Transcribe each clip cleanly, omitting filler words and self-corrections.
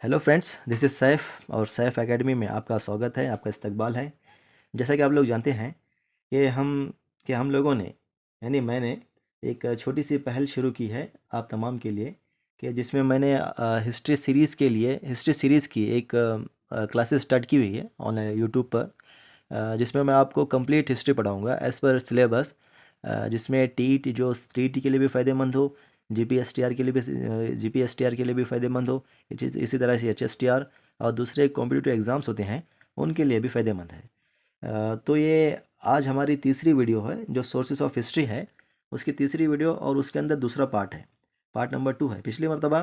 Hello friends, this is Saif और Saif academy में आपका स्वागत है, आपका इस्तकबाल है। जैसा कि आप लोग जानते हैं कि हम लोगों ने यानी मैंने एक छोटी सी पहल शुरू की है आप तमाम के लिए कि जिसमें मैंने हिस्ट्री सीरीज़ की एक क्लासेस स्टार्ट की हुई है ऑनलाइन यूट्यूब पर, जिसमें मैं आपको कंप्लीट हिस्ट्री पढ़ाऊँगा एज़ पर सिलेबस, जिसमें टीईटी जो सीईटी के लिए भी फ़ायदेमंद हो, जीपीएसटीआर के लिए भी जीपीएसटीआर के लिए भी फ़ायदेमंद हो, इसी तरह से एचएसटीआर और दूसरे कॉम्पिटिटिव एग्ज़ाम्स होते हैं उनके लिए भी फ़ायदेमंद है। तो ये आज हमारी तीसरी वीडियो है जो सोर्सेस ऑफ हिस्ट्री है, उसकी तीसरी वीडियो और उसके अंदर दूसरा पार्ट है, पार्ट नंबर 2 है। पिछली मर्तबा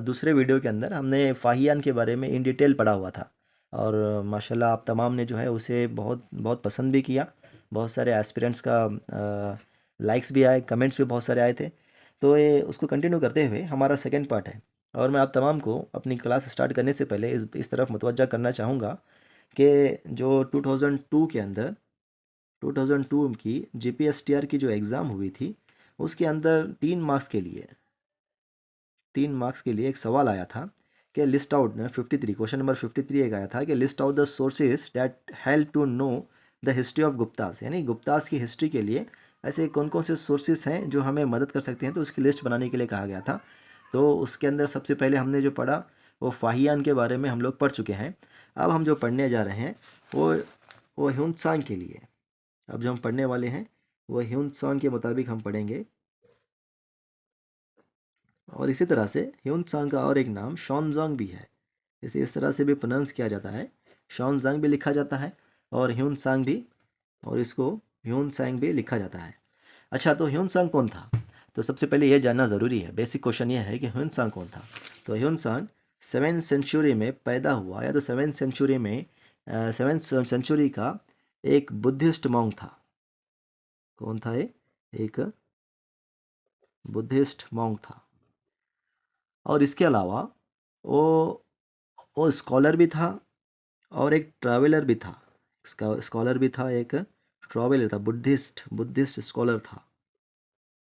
दूसरे वीडियो के अंदर हमने फाहियान के बारे में इन डिटेल पढ़ा हुआ था और माशाल्लाह आप तमाम ने जो है उसे बहुत बहुत पसंद भी किया। बहुत सारे एस्पिरेंट्स का लाइक्स भी आए, कमेंट्स भी बहुत सारे आए थे। तो ये उसको कंटिन्यू करते हुए हमारा सेकंड पार्ट है और मैं आप तमाम को अपनी क्लास स्टार्ट करने से पहले इस तरफ मुतवज्जा करना चाहूँगा कि जो 2002 के अंदर 2002 की जीपीएसटीआर की जो एग्ज़ाम हुई थी उसके अंदर 3 मार्क्स के लिए एक सवाल आया था कि लिस्ट आउट 53 क्वेश्चन नंबर 53 एक आया था कि list out the sources that help to know the history of Guptas, यानी गुप्तास की हिस्ट्री के लिए ऐसे कौन कौन से सोर्सेज हैं जो हमें मदद कर सकते हैं, तो उसकी लिस्ट बनाने के लिए कहा गया था। तो उसके अंदर सबसे पहले हमने जो पढ़ा वो फाहियान के बारे में हम लोग पढ़ चुके हैं। अब हम जो पढ़ने जा रहे हैं वो वो ह्यून के लिए। अब जो हम पढ़ने वाले हैं वो ह्यून के मुताबिक हम पढ़ेंगे। और इसी तरह से ह्यून का और एक नाम शॉनजोंग भी है, इसे इस तरह से भी प्रोनाउंस किया जाता है, शॉनजोंग भी लिखा जाता है और ह्यून भी, और इसको ह्यून भी लिखा जाता है। अच्छा, तो ह्यून कौन था? तो सबसे पहले यह जानना ज़रूरी है, बेसिक क्वेश्चन यह है कि ह्यून कौन था। तो ह्यून 7th सेंचुरी में पैदा हुआ, या तो 7th सेंचुरी का एक बुद्धिस्ट मॉन्क था। कौन था ये? एक बुद्धिस्ट मॉन्क था। और इसके अलावा वो वो स्कॉलर भी था और एक ट्रैवलर भी था। स्कॉलर भी था, एक ट्रैवलर था, बुद्धिस्ट स्कॉलर था,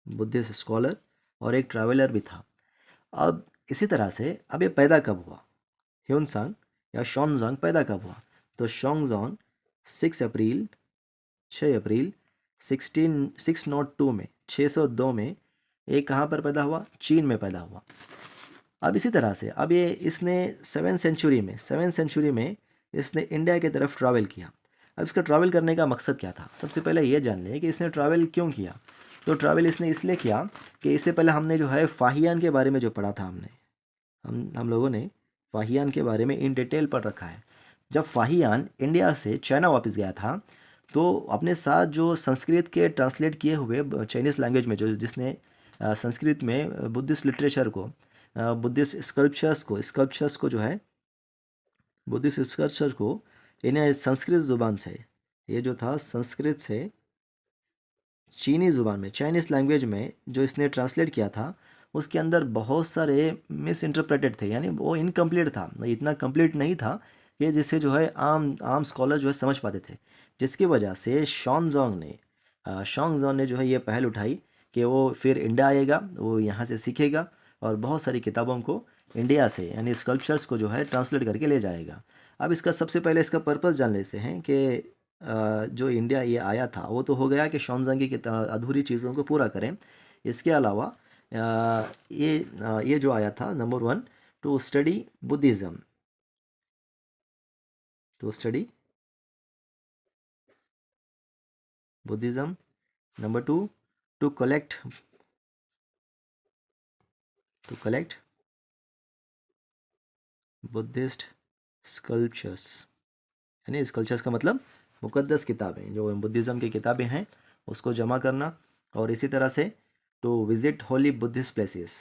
बुद्धिस्ट स्कॉलर और एक ट्रैवलर भी था। अब इसी तरह से अब ये पैदा कब हुआ? ह्यूनसांग या शॉनजांग पैदा कब हुआ? तो शॉन्गजॉन 6 अप्रैल 6 अप्रैल 602 में 602 में ये कहाँ पर पैदा हुआ? चीन में पैदा हुआ। अब इसी तरह से अब ये इसने 7th सेंचुरी में इसने इंडिया की तरफ ट्रैवल किया। अब इसका ट्रैवल करने का मकसद क्या था? सबसे पहले ये जान लें कि इसने ट्रैवल क्यों किया। तो ट्रैवल इसने इसलिए किया कि इससे पहले हमने जो है फाहियान के बारे में जो पढ़ा था, हम लोगों ने फाहियान के बारे में इन डिटेल पढ़ रखा है। जब फाहियान इंडिया से चाइना वापस गया था तो अपने साथ जो संस्कृत के ट्रांसलेट किए हुए चाइनीज़ लैंग्वेज में जो जिसने संस्कृत में बुद्धिस्ट लिटरेचर को, बुद्धिस्ट स्कल्पचर्स को जो है बुद्धिस्ट स्कल्पचर को इन्हें संस्कृत ज़ुबान से, ये जो था संस्कृत से चीनी ज़ुबान में, चाइनीज़ लैंग्वेज में जो इसने ट्रांसलेट किया था, उसके अंदर बहुत सारे मिस इंटरप्रेटेड थे, यानी वो इनकम्प्लीट था, इतना कंप्लीट नहीं था कि जिससे जो है आम आम स्कॉलर जो है समझ पाते थे। जिसकी वजह से शॉन्गजॉन्ग ने जो है ये पहल उठाई कि वो फिर इंडिया आएगा, वो यहाँ से सीखेगा और बहुत सारी किताबों को इंडिया से यानी स्कल्पचर्स को जो है ट्रांसलेट करके ले जाएगा। अब इसका सबसे पहले इसका पर्पस जान लेते हैं कि जो इंडिया ये आया था वो तो हो गया कि शॉन्गजांग की अधूरी चीज़ों को पूरा करें। इसके अलावा ये जो आया था number 1 to study Buddhism, to study Buddhism. Number 2 to collect Buddhist sculptures, यानी स्कल्पचर्स का मतलब मुकद्दस किताबें, जो बुद्धिज़्म की किताबें हैं उसको जमा करना। और इसी तरह से to visit holy Buddhist places,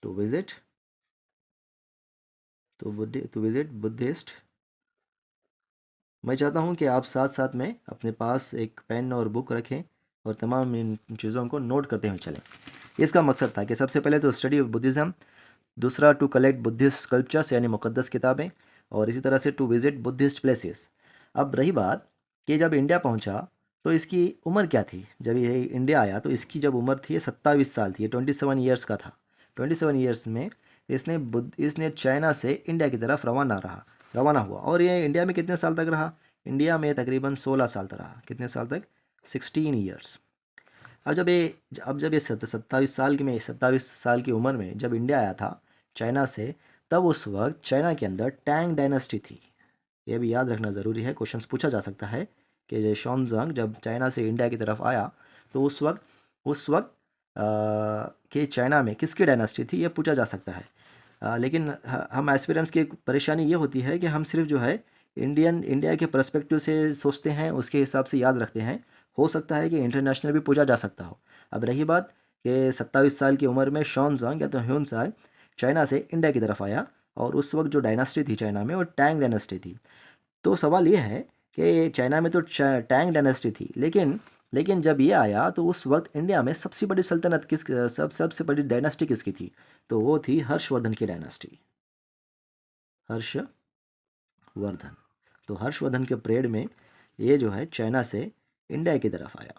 to visit to visit Buddhist. मैं चाहता हूँ कि आप साथ साथ में अपने पास एक पेन और बुक रखें और तमाम इन चीज़ों को नोट करते हुए चलें। इसका मकसद था कि सबसे पहले तो स्टडी बुद्धिज़्म, दूसरा टू कलेक्ट बुद्धिस्ट स्कल्पचर्स यानी मुकद्दस किताबें, और इसी तरह से टू विज़िट बुद्धिस्ट प्लेसेस। अब रही बात कि जब इंडिया पहुंचा तो इसकी उम्र क्या थी? जब ये इंडिया आया तो इसकी जब उम्र थी 27 साल थी, 27 ईयर्स का था। 27 ईयर्स में इसने चाइना से इंडिया की तरफ रवाना हुआ। और ये इंडिया में कितने साल तक रहा? इंडिया में तकरीबन 16 साल तक रहा। कितने साल तक? 16 ईयर्स। अब जब ये 27 साल की उम्र में जब इंडिया आया था चाइना से, तब उस वक्त चाइना के अंदर टैंग डायनेस्टी थी। ये भी याद रखना ज़रूरी है, क्वेश्चंस पूछा जा सकता है कि ये शॉन्जंग जब चाइना से इंडिया की तरफ आया तो उस वक्त कि चाइना में किसकी डायनेस्टी थी, ये पूछा जा सकता है। लेकिन हम एस्पिरेंट्स की एक परेशानी ये होती है कि हम सिर्फ जो है इंडिया के पर्सपेक्टिव से सोचते हैं, उसके हिसाब से याद रखते हैं। हो सकता है कि इंटरनेशनल भी पूछा जा सकता हो। अब रही बात कि 27 साल की उम्र में शॉन्जंग या तो ह्यूनसांग चाइना से इंडिया की तरफ आया, और उस वक्त जो डायनेस्टी थी चाइना में वो टैंग डायनेस्टी थी। तो सवाल ये है कि चाइना में तो टैंग डायनेस्टी थी, लेकिन लेकिन जब ये आया तो उस वक्त इंडिया में सबसे बड़ी सल्तनत सबसे बड़ी डायनेस्टी किसकी थी? तो वो थी हर्षवर्धन की डायनेस्टी। हर्षवर्धन। तो हर्षवर्धन के पीरियड में ये जो है चाइना से इंडिया की तरफ आया।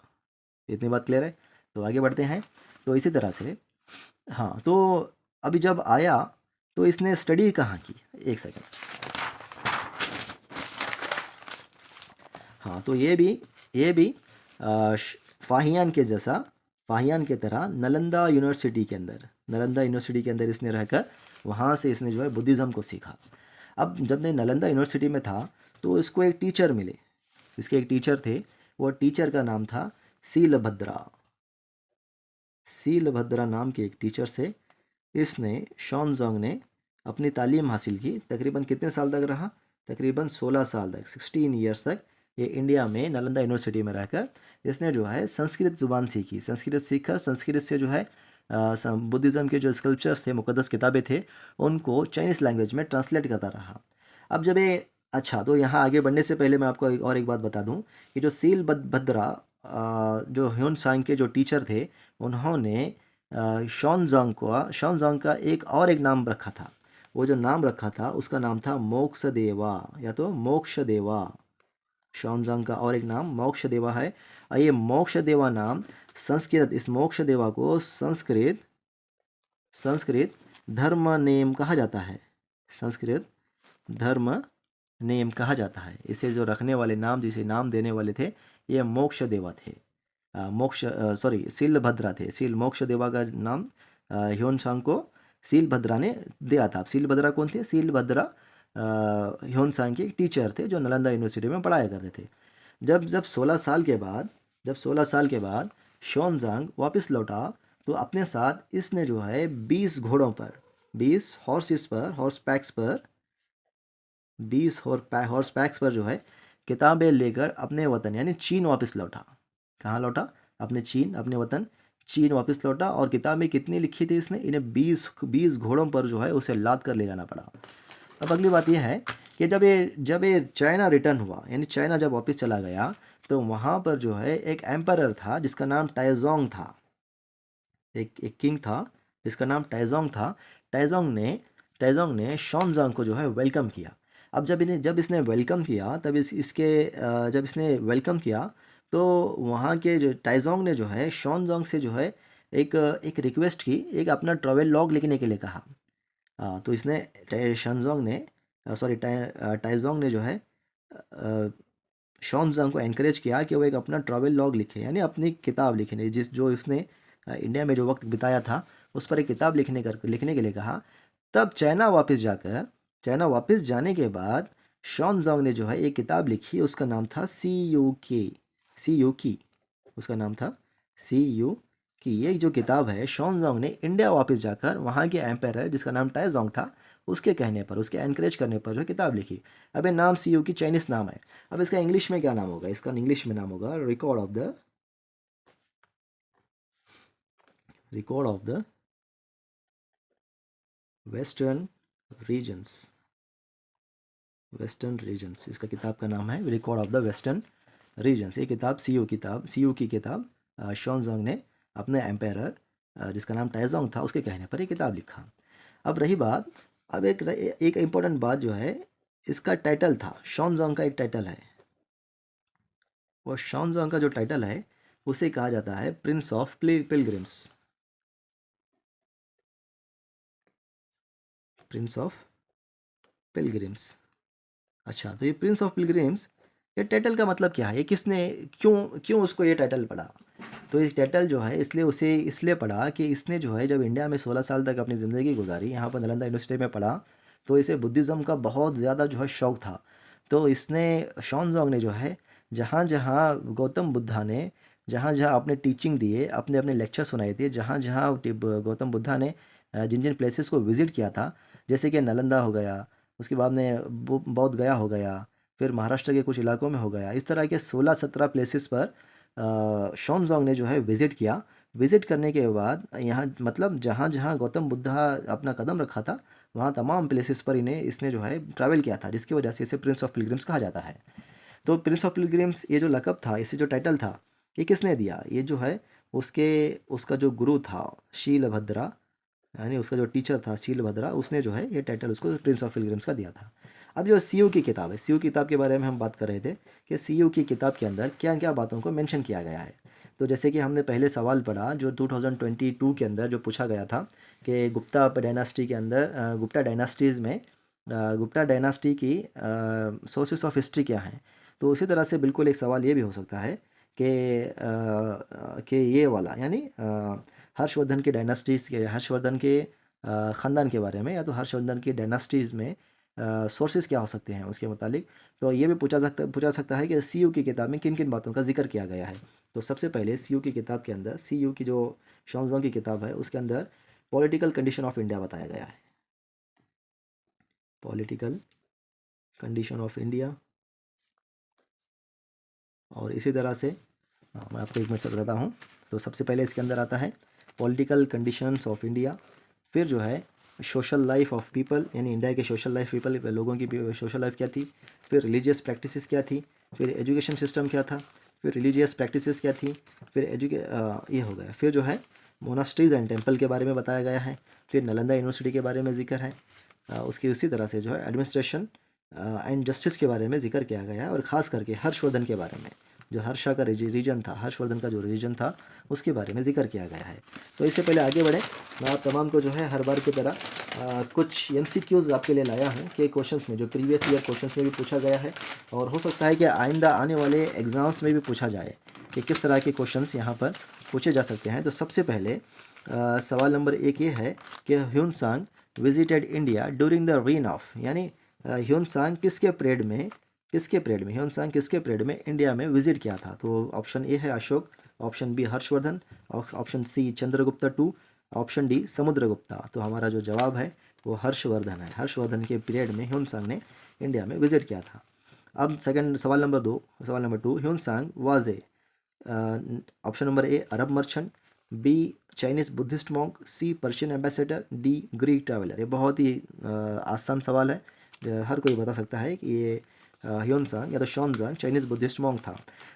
इतनी बात क्लियर है? तो आगे बढ़ते हैं। तो इसी तरह से, हाँ, तो अभी जब आया तो इसने स्टडी कहाँ की? एक सेकंड। हाँ, तो ये भी फाहियान के जैसा, फाहियान के तरह नालंदा यूनिवर्सिटी के अंदर इसने रहकर वहाँ से इसने जो है बुद्धिज़्म को सीखा। अब जब ये नालंदा यूनिवर्सिटी में था तो इसको एक टीचर मिले। इसके एक टीचर थे, वो टीचर का नाम था सीलभद्रा। सीलभद्रा नाम के एक टीचर से इसने शॉनजोंग ने अपनी तालीम हासिल की। तकरीबन कितने साल तक रहा? तकरीबन 16 साल तक, 16 ईयर्स तक ये इंडिया में नालंदा यूनिवर्सिटी में रहकर इसने जो है संस्कृत ज़ुबान सीखी। संस्कृत सीखकर संस्कृत से जो है बुद्धिज़्म के जो स्कल्पचर्स थे, मुक़द्दस किताबें थे, उनको चाइनीज़ लैंग्वेज में ट्रांसलेट करता रहा। अब जब ये, अच्छा, तो यहाँ आगे बढ़ने से पहले मैं आपको एक बात बता दूँ कि जो भद्रा जो ह्यून सांग के जो टीचर थे, उन्होंने शॉनजोंग का एक नाम रखा था। वो जो नाम रखा था उसका नाम था मोक्षदेवा या तो मोक्षदेवा। शॉनजोंग का और एक नाम मोक्षदेवा है। और ये मोक्षदेवा नाम इस मोक्षदेवा को संस्कृत धर्म नेम कहा जाता है। संस्कृत धर्म नेम कहा जाता है। इसे जो रखने वाले नाम, जिसे नाम देने वाले थे, ये मोक्षदेवा थे। सीलभद्रा थे। मोक्षदेवा का नाम ह्योनसांग को सीलभद्रा ने दिया था। सीलभद्रा कौन थे? सीलभद्रा ह्योनसांग के एक टीचर थे जो नालंदा यूनिवर्सिटी में पढ़ाया करते थे। जब 16 साल के बाद शॉनजांग वापस लौटा तो अपने साथ इसने जो है 20 घोड़ों पर, 20 हॉर्स पैक्स पर जो है किताबें लेकर अपने वतन यानी चीन वापस लौटा। कहाँ लौटा? अपने वतन चीन वापस लौटा। और किताबें कितनी लिखी थी इसने? इन्हें 20 घोड़ों पर जो है उसे लाद कर ले जाना पड़ा। अब अगली बात यह है कि जब ये चाइना रिटर्न हुआ, यानी चाइना जब वापस चला गया, तो वहाँ पर जो है एक एम्परर था जिसका नाम टाइजोंग था। एक किंग था जिसका नाम टाइजोंग था। टाइजोंग ने शॉनजांग को जो है वेलकम किया। अब जब इसने वेलकम किया, तब जब इसने वेलकम किया तो वहाँ के जो टाइजोंग ने जो है शॉनजांग से जो है एक एक रिक्वेस्ट की, एक अपना ट्रैवल लॉग लिखने के लिए कहा। तो इसने टाइजोंग ने जो है शॉनजांग को एनकरेज किया कि वो एक अपना ट्रैवल लॉग लिखे, यानी अपनी किताब लिखे, जो उसने इंडिया में जो वक्त बिताया था उस पर एक किताब लिखने के लिए कहा। तब चाइना वापस जाने के बाद शॉनजांग ने जो है एक किताब लिखी, उसका नाम था सी यू की। उसका नाम था सी यू की। ये जो किताब है, शॉनजांग ने इंडिया वापस जाकर वहाँ के एम्पायर जिसका नाम टाइजोंग था, उसके कहने पर, उसके एनकरेज करने पर जो किताब लिखी। अब ये नाम सी यू की चाइनीज़ नाम है। अब इसका इंग्लिश में क्या नाम होगा? इसका इंग्लिश में नाम होगा record of the Western Regions. इसका किताब का नाम है record of the Western Regions. ये किताब सी यू की किताब शॉनजांग ने अपने एम्पायर जिसका नाम टाइजोंग था उसके कहने पर ये किताब लिखा। अब रही बात, अब एक इम्पोर्टेंट बात जो है, इसका टाइटल था, शॉनजांग का एक टाइटल है। वो शॉनजांग का जो टाइटल है उसे कहा जाता है Prince of pilgrims. Prince of pilgrims. अच्छा, तो ये प्रिंस ऑफ पिलग्रिम्स, ये टाइटल का मतलब क्या है? ये किसने, क्यों क्यों उसको ये टाइटल पड़ा? तो ये टाइटल जो है इसलिए उसे इसलिए पड़ा कि इसने जो है जब इंडिया में 16 साल तक अपनी ज़िंदगी गुजारी, यहाँ पर नालंदा यूनिवर्सिटी में पढ़ा, तो इसे बुद्धिज़्म का बहुत ज़्यादा जो है शौक़ था। तो इसने, शॉनजोंग ने जो है, जहाँ जहाँ गौतम बुद्धा ने जहाँ जहाँ अपने टीचिंग दिए, अपने अपने लेक्चर सुनाए थे, जहाँ जहाँ गौतम बुद्धा ने जिन जिन प्लेसेस को विज़िट किया था, जैसे कि नालंदा हो गया, उसके बाद में बौद्ध गया हो गया, फिर महाराष्ट्र के कुछ इलाकों में हो गया, इस तरह के 16-17 प्लेसेस पर शॉनजोंग ने जो है विज़िट किया। विज़िट करने के बाद यहाँ मतलब जहाँ जहाँ गौतम बुद्धा अपना कदम रखा था, वहाँ तमाम प्लेसेस पर इन्हें इसने जो है ट्रैवल किया था, जिसकी वजह से इसे प्रिंस ऑफ पिलग्रिम्स कहा जाता है। तो प्रिंस ऑफ पिलग्रिम्स ये जो लक़ब था, इसे जो टाइटल था, ये किसने दिया? ये जो है उसके उसका जो गुरु था शीलभद्रा, यानी उसका जो टीचर था शीलभद्रा, उसने जो है ये टाइटल उसको प्रिंस ऑफ पिलग्रिम्स का दिया था। अब जो सीयू की किताब है, सीयू किताब के बारे में हम बात कर रहे थे कि सीयू की किताब के अंदर क्या क्या बातों को मेंशन किया गया है। तो जैसे कि हमने पहले सवाल पढ़ा जो 2022 के अंदर जो पूछा गया था कि गुप्ता डायनास्टी के अंदर गुप्ता डायनास्टीज़ में गुप्ता डायनास्टी की सोर्सेस ऑफ हिस्ट्री क्या हैं। तो उसी तरह से बिल्कुल एक सवाल ये भी हो सकता है कि ये वाला, यानी हर्षवर्धन के डायनास्टीज़ के, हर्षवर्धन के ख़ानदान के बारे में, या तो हर्षवर्धन की डायनास्टीज़ में सोर्सेज क्या हो सकते हैं उसके मुतालिक। तो ये भी पूछा सकता है कि सीयू की किताब में किन किन बातों का जिक्र किया गया है। तो सबसे पहले सीयू की किताब के अंदर, सीयू की जो शॉनजोंग की किताब है उसके अंदर पॉलिटिकल कंडीशन ऑफ इंडिया बताया गया है। Political condition of India. और इसी तरह से मैं आपको एक मिनट से बताता हूँ। तो सबसे पहले इसके अंदर आता है पॉलिटिकल कंडीशंस ऑफ इंडिया, फिर जो है सोशल लाइफ ऑफ पीपल, यानी इंडिया के सोशल लाइफ पीपल, लोगों की सोशल लाइफ क्या थी, फिर रिलीजियस प्रैक्टिसेस क्या थी, फिर एजुकेशन सिस्टम क्या था, फिर रिलीजियस प्रैक्टिसेस क्या थी, फिर ये हो गया। फिर जो है मोनास्ट्रीज एंड टेम्पल के बारे में बताया गया है, फिर नालंदा यूनिवर्सिटी के बारे में जिक्र है, उसकी उसी तरह से जो है एडमिनिस्ट्रेशन एंड जस्टिस के बारे में जिक्र किया गया है, और ख़ास करके हर्षवर्धन के बारे में, जो हर्षा का रीजन था, हर्षवर्धन का जो रीजन था उसके बारे में जिक्र किया गया है। तो इससे पहले आगे बढ़ें, मैं आप तमाम को जो है हर बार की तरह कुछ MCQs आपके लिए लाया हूँ कि क्वेश्चंस में जो प्रीवियस ईयर क्वेश्चंस में भी पूछा गया है, और हो सकता है कि आइंदा आने वाले एग्ज़ाम्स में भी पूछा जाए कि किस तरह के क्वेश्चंस यहाँ पर पूछे जा सकते हैं। तो सबसे पहले सवाल नंबर 1 ये है कि Hiuen Tsang visited India during the reign of, यानी ह्यून-सांग किसके पीरियड में ह्यून-सांग किसके पीरियड में इंडिया में विजिट किया था। तो ऑप्शन ए है Ashok, option B Harshavardhan, option C Chandragupta two, option D Samudragupta. तो हमारा जो जवाब है वो हर्षवर्धन है। हर्षवर्धन के पीरियड में ह्यून-सांग ने इंडिया में विजिट किया था। अब सेकंड सवाल नंबर 2, ह्यून-सांग वाज ए, ऑप्शन नंबर A Arab merchant, B Chinese Buddhist monk, C Persian ambassador, D Greek traveller. ये बहुत ही आसान सवाल है, हर कोई बता सकता है कि ये ह्यून-सांग या तो शॉनजोंग चाइनीज़ बुद्धिस्ट मॉन्क था।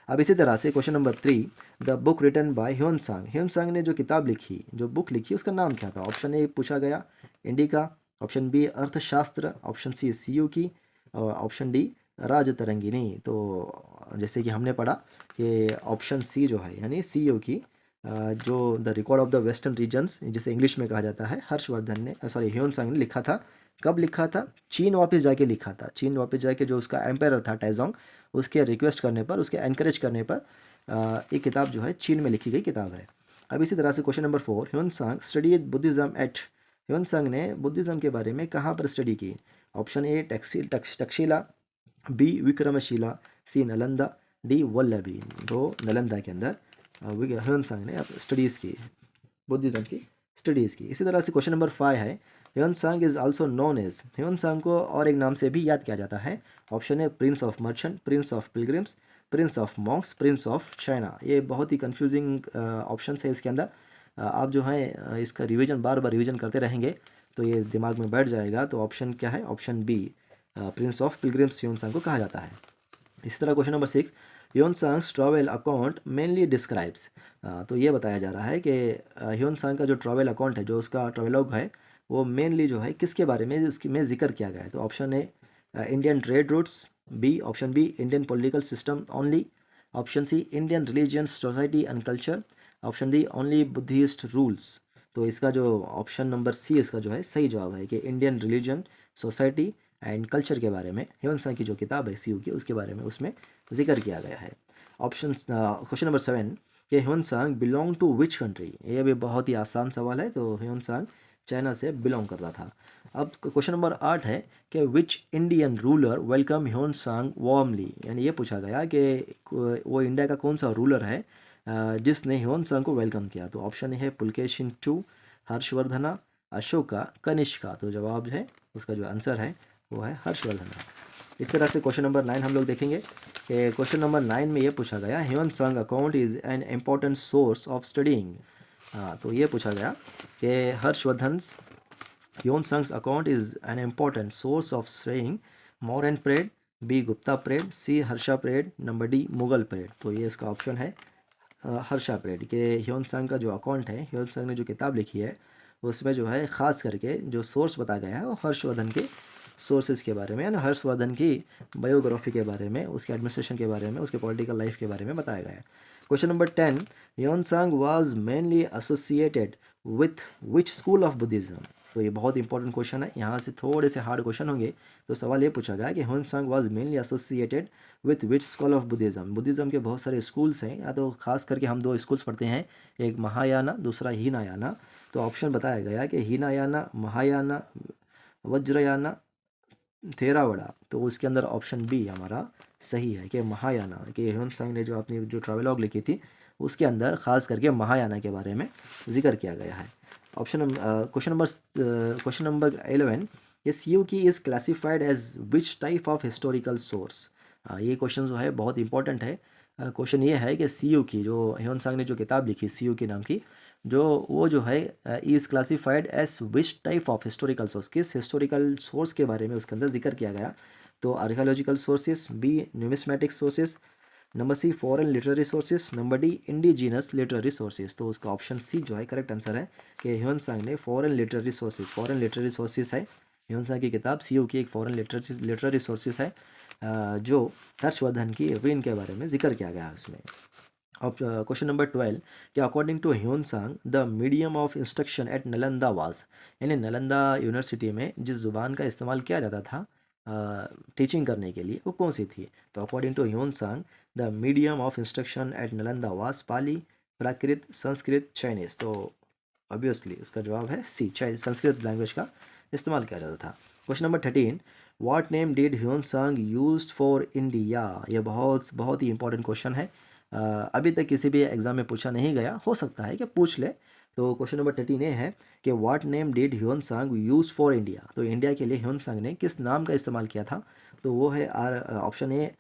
अब इसी तरह से क्वेश्चन नंबर 3, the book written by Hiuen Tsang, Hiuen Tsang ने जो किताब लिखी, जो बुक लिखी, उसका नाम क्या था। ऑप्शन ए पूछा गया इंडिका, ऑप्शन बी अर्थशास्त्र, ऑप्शन सी सीयू की, और ऑप्शन डी राजतरंगिनी। तो जैसे कि हमने पढ़ा कि ऑप्शन सी जो है, यानी सीयू की, जो the record of the Western Regions, जिसे इंग्लिश में कहा जाता है, हर्षवर्धन ने ह्यून-सांग ने लिखा था। कब लिखा था? चीन वापस जाके लिखा था। चीन वापस जाके जो उसका एम्पायर था टाइजोंग, उसके रिक्वेस्ट करने पर, उसके एनकरेज करने पर ये किताब जो है चीन में लिखी गई किताब है। अब इसी तरह से क्वेश्चन नंबर 4, Hiuen Tsang studied Buddhism at, Hiuen Tsang ने बुद्धिज़्म के बारे में कहाँ पर स्टडी की। Option A Takshashila, B Vikramashila, C Nalanda, D Vallabhi. तो नालंदा के अंदर ह्यून-सांग ने स्टडीज़ की, बुद्धिज़्म की स्टडीज़ की। इसी तरह से क्वेश्चन नंबर 5 है, ह्यून-सांग इज़ आल्सो नोन एज, ह्यून-सांग को और एक नाम से भी याद किया जाता है। ऑप्शन है Prince of merchant, Prince of pilgrims, Prince of Monks, Prince of China. ये बहुत ही कन्फ्यूजिंग ऑप्शन है इसके अंदर। आप जो है इसका रिवीजन बार बार रिवीजन करते रहेंगे तो ये दिमाग में बैठ जाएगा। तो ऑप्शन क्या है? Option B, prince of pilgrims Hiuen Tsang को कहा जाता है। इसी तरह क्वेश्चन नंबर 6, Hiuen Tsang's travel account mainly describes, तो ये बताया जा रहा है कि ह्यून-सांग का जो ट्रैवल अकाउंट है, जो उसका ट्रैवलॉग है, वो मेनली जो है किसके बारे में उसकी में जिक्र किया गया है। तो option A Indian trade routes, B option B Indian political system only, option C Indian religion society and culture, option D only Buddhist rules. तो इसका जो ऑप्शन नंबर सी इसका जो है सही जवाब है कि Indian religion, society and culture के बारे में ह्यून सांग की जो किताब है सीयू की उसके बारे में उसमें जिक्र किया गया है। ऑप्शन क्वेश्चन नंबर 7 कि ह्यून सांग बिलोंग टू विच कंट्री। ये भी बहुत ही आसान सवाल है। तो ह्यून सांग चाइना से बिलोंग करता था। अब क्वेश्चन नंबर 8 है कि which Indian ruler welcome Hyun सांग वार्मली। यानी ये पूछा गया कि वो इंडिया का कौन सा रूलर है जिसने ह्यून सांग को वेलकम किया। तो ऑप्शन है पुलकेशिन टू, हर्षवर्धना, अशोका, कनिष्का। तो जवाब है उसका जो आंसर है वो है हर्षवर्धना। इस तरह से क्वेश्चन नंबर 9 हम लोग देखेंगे कि क्वेश्चन नंबर 9 में ये पूछा गया Hiuen Tsang account is an important source of studying. हाँ, तो ये पूछा गया कि Harshavardhan Hiuen Tsang's account is an important source of studying Mauryan period, B Gupta period, C Harsha period, number D Mughal period. तो ये इसका ऑप्शन है हर्षा परेड के ह्यून सांग का जो अकाउंट है, ह्यून सांग ने जो किताब लिखी है उसमें जो है ख़ास करके जो सोर्स बताया गया है वो हर्षवर्धन के सोर्सेज के बारे में, यानी हर्षवर्धन की बायोग्राफी के बारे में, उसके एडमिनिस्ट्रेशन के बारे में, उसके पॉलिटिकल लाइफ के बारे में बताया गया है। क्वेश्चन नंबर 10 ह्यून सांग was mainly associated with which school of Buddhism. तो ये बहुत इंपॉर्टेंट क्वेश्चन है। यहाँ से थोड़े से हार्ड क्वेश्चन होंगे। तो सवाल ये पूछा गया कि ह्यून सांग was mainly associated with which school of Buddhism. Buddhism के बहुत सारे स्कूल्स हैं, या तो खास करके हम दो स्कूल्स पढ़ते हैं, एक महायाना, दूसरा हीनायाना। तो ऑप्शन बताया गया कि हीनायाना, महायाना, वज्रयाना, थेरावड़ा। तो उसके अंदर ऑप्शन बी हमारा सही है कि महायाना, कि ह्यून सांग ने जो अपनी जो ट्रैवलॉग लिखी थी उसके अंदर खास करके महायाना के बारे में जिक्र किया गया है। क्वेश्चन नंबर 11 ये सीयू की is classified as which type of historical source. ये क्वेश्चन जो है बहुत इंपॉर्टेंट है। क्वेश्चन ये है कि सीयू की जो ह्यून सांग ने जो किताब लिखी सीयू के नाम की, जो वो जो है is classified as which type of historical source, किस हिस्टोरिकल सोर्स के बारे में उसके अंदर जिक्र किया गया। तो archaeological sources, B numismatic sources, number C foreign literary sources, number D indigenous literary sources. तो उसका ऑप्शन सी जो है करेक्ट आंसर है कि ह्यून सांग ने फॉरेन लिटरेरी सोर्सेस है। ह्यून सांग की किताब सीयू की एक फॉरेन लिटरेरी सोर्सेस है जो हर्षवर्धन की रीन के बारे में जिक्र किया गया है उसमें। अब क्वेश्चन नंबर 12 कि according to Hiuen Tsang the medium of instruction at Nalanda was. यानी नालंदा यूनिवर्सिटी में जिस ज़ुबान का इस्तेमाल किया जाता था टीचिंग करने के लिए वो कौन सी थी। तो according to Hiuen Tsang the medium of instruction at Nalanda was Pali, Prakrit, Sanskrit, Chinese. तो ऑब्वियसली उसका जवाब है सी, संस्कृत लैंग्वेज का इस्तेमाल किया जाता था। Question number 13 what name did Hyun सांग यूज्ड फॉर इंडिया। ये बहुत बहुत ही इंपॉर्टेंट क्वेश्चन है। अभी तक किसी भी एग्ज़ाम में पूछा नहीं गया, हो सकता है कि पूछ ले। तो क्वेश्चन नंबर 13 ये है कि व्हाट नेम डिड ह्यून सांग यूज़ फॉर इंडिया। तो इंडिया के लिए ह्यून सांग ने किस नाम का इस्तेमाल किया था। तो वो है option A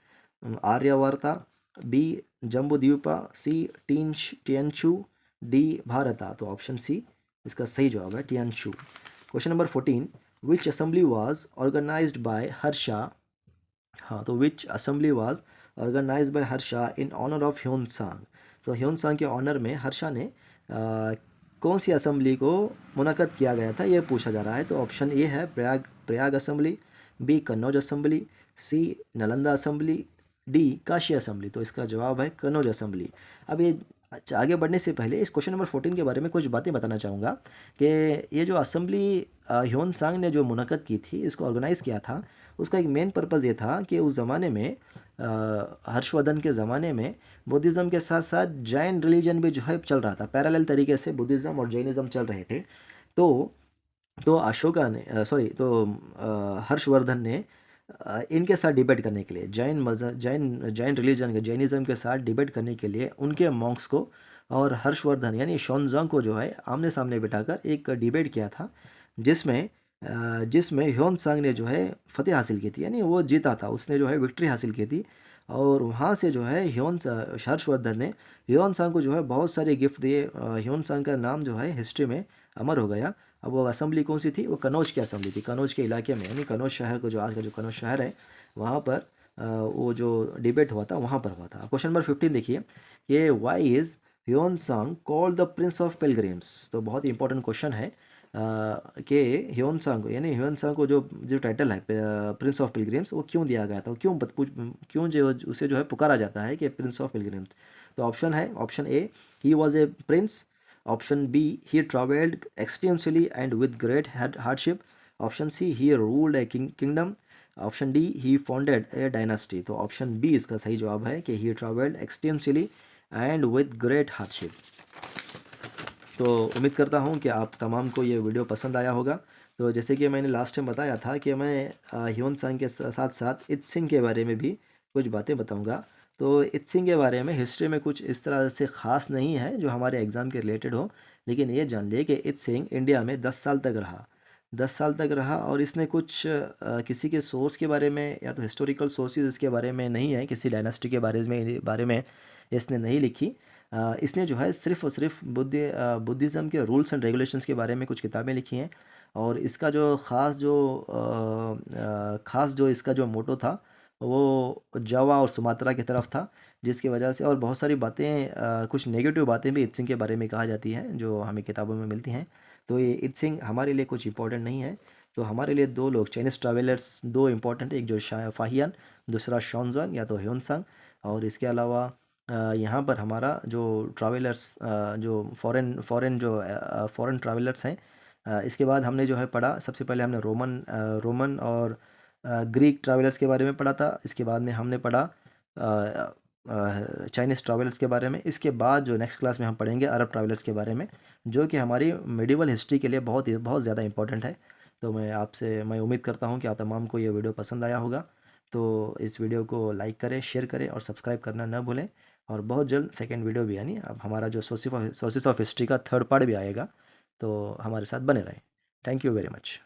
Aryavarta, B Jambudvipa, C Tianshu, D Bharata. तो ऑप्शन सी इसका सही जवाब है टियनशु। क्वेश्चन नंबर 14 which assembly was organised by Harsha. हाँ, तो which assembly was organise by Harsha in honour of Hiuen Tsang. तो ह्यून सांग के ऑनर में हर्षा ने कौन सी असेंबली को मुनक़द किया गया था ये पूछा जा रहा है। तो ऑप्शन ए है Prayag assembly, B Kannauj assembly, C Nalanda assembly, D Kashi assembly. तो इसका जवाब है कन्नौज असेंबली। अब ये आगे बढ़ने से पहले इस क्वेश्चन नंबर 14 के बारे में कुछ बातें बताना चाहूँगा कि ये जो असेंबली ह्यून सांग ने जो मुनक़द की थी, इसको ऑर्गेनाइज़ किया था, उसका एक मेन पर्पज़ ये था कि उस ज़माने में हर्षवर्धन के ज़माने में बुद्धिज़्म के साथ साथ जैन रिलीजन भी जो है चल रहा था। पैरेलल तरीके से बुद्धिज़्म और जैनिज़्म चल रहे थे। तो अशोका ने हर्षवर्धन ने इनके साथ डिबेट करने के लिए जैन रिलीजन के जैनिज़्म के साथ डिबेट करने के लिए उनके मॉन्क्स को और हर्षवर्धन यानी शोनजंग को जो है आमने सामने बिठाकर एक डिबेट किया था, जिसमें ह्यून सांग ने जो है फतेह हासिल की थी, यानी वो जीता था, उसने जो है विक्ट्री हासिल की थी। और वहाँ से जो है हर्षवर्धन ने ह्यून सांग को जो है बहुत सारे गिफ्ट दिए। ह्यून सांग का नाम जो है हिस्ट्री में अमर हो गया। अब वो असेंबली कौन सी थी, वो कनौज की असेंबली थी। कनौज के इलाके में, यानी कनौज शहर को, जो आज का जो कनौज शहर है, वहाँ पर वो जो डिबेट हुआ था वहाँ पर हुआ था। क्वेश्चन नंबर 15 देखिए, ये वाई इज़ ह्यून सांग called the Prince of pilgrims. तो बहुत ही इंपॉर्टेंट क्वेश्चन है कि ह्यून सांग यानी ह्यून सांग को जो जो टाइटल है प्रिंस ऑफ पिलग्रिम्स वो क्यों दिया गया था, क्यों जो उसे जो है पुकारा जाता है कि प्रिंस ऑफ पिलग्रिम्स। तो ऑप्शन है option A he was a prince, option B, he travelled extensively and with great hardship. Option C, he ruled a kingdom. Option D, he founded a dynasty. तो option B इसका सही जवाब है कि he travelled extensively and with great hardship. तो उम्मीद करता हूँ कि आप तमाम को ये वीडियो पसंद आया होगा। तो जैसे कि मैंने लास्ट टाइम बताया था कि मैं ह्यून सांग के साथ साथ इत सिंह के बारे में भी कुछ बातें बताऊंगा। तो इत सिंह के बारे में हिस्ट्री में कुछ इस तरह से ख़ास नहीं है जो हमारे एग्ज़ाम के रिलेटेड हो, लेकिन ये जान लिए कि इत सिंह इंडिया में 10 साल तक रहा। 10 साल तक रहा और इसने कुछ किसी के सोर्स के बारे में या तो हिस्टोरिकल सोर्सेज इसके बारे में नहीं है, किसी डायनास्टी के बारे में इसने नहीं लिखी। इसने जो है सिर्फ़ और सिर्फ बुद्धिज़्म के रूल्स एंड रेगुलेशंस के बारे में कुछ किताबें लिखी हैं। और इसका जो ख़ास जो इसका जो मोटो था वो जावा और सुमात्रा की तरफ था, जिसकी वजह से और बहुत सारी बातें कुछ नेगेटिव बातें भी इत सिंह के बारे में कहा जाती हैं जो हमें किताबों में मिलती हैं। तो ये इत सिंह हमारे लिए कुछ इंपॉर्टेंट नहीं है। तो हमारे लिए दो लोग चाइनीज़ ट्रैवलर्स दो इंपॉर्टेंट है, एक जो फाहियान, दूसरा शॉन्जॉन या तो ह्योनसांग। और इसके अलावा यहाँ पर हमारा जो ट्रैवलर्स जो फॉरेन ट्रैवलर्स हैं, इसके बाद हमने जो है पढ़ा, सबसे पहले हमने रोमन और ग्रीक ट्रैवलर्स के बारे में पढ़ा था। इसके बाद में हमने पढ़ा चाइनीज़ ट्रैवलर्स के बारे में। इसके बाद जो नेक्स्ट क्लास में हम पढ़ेंगे अरब ट्रैवलर्स के बारे में, जो कि हमारी मेडिवल हिस्ट्री के लिए बहुत ज़्यादा इंपॉर्टेंट है। तो मैं उम्मीद करता हूँ कि आप तमाम को ये वीडियो पसंद आया होगा। तो इस वीडियो को लाइक करें, शेयर करें और सब्सक्राइब करना न भूलें। और बहुत जल्द सेकंड वीडियो भी, यानी अब हमारा जो सोर्सेस ऑफ हिस्ट्री का थर्ड पार्ट भी आएगा। तो हमारे साथ बने रहें। Thank you very much.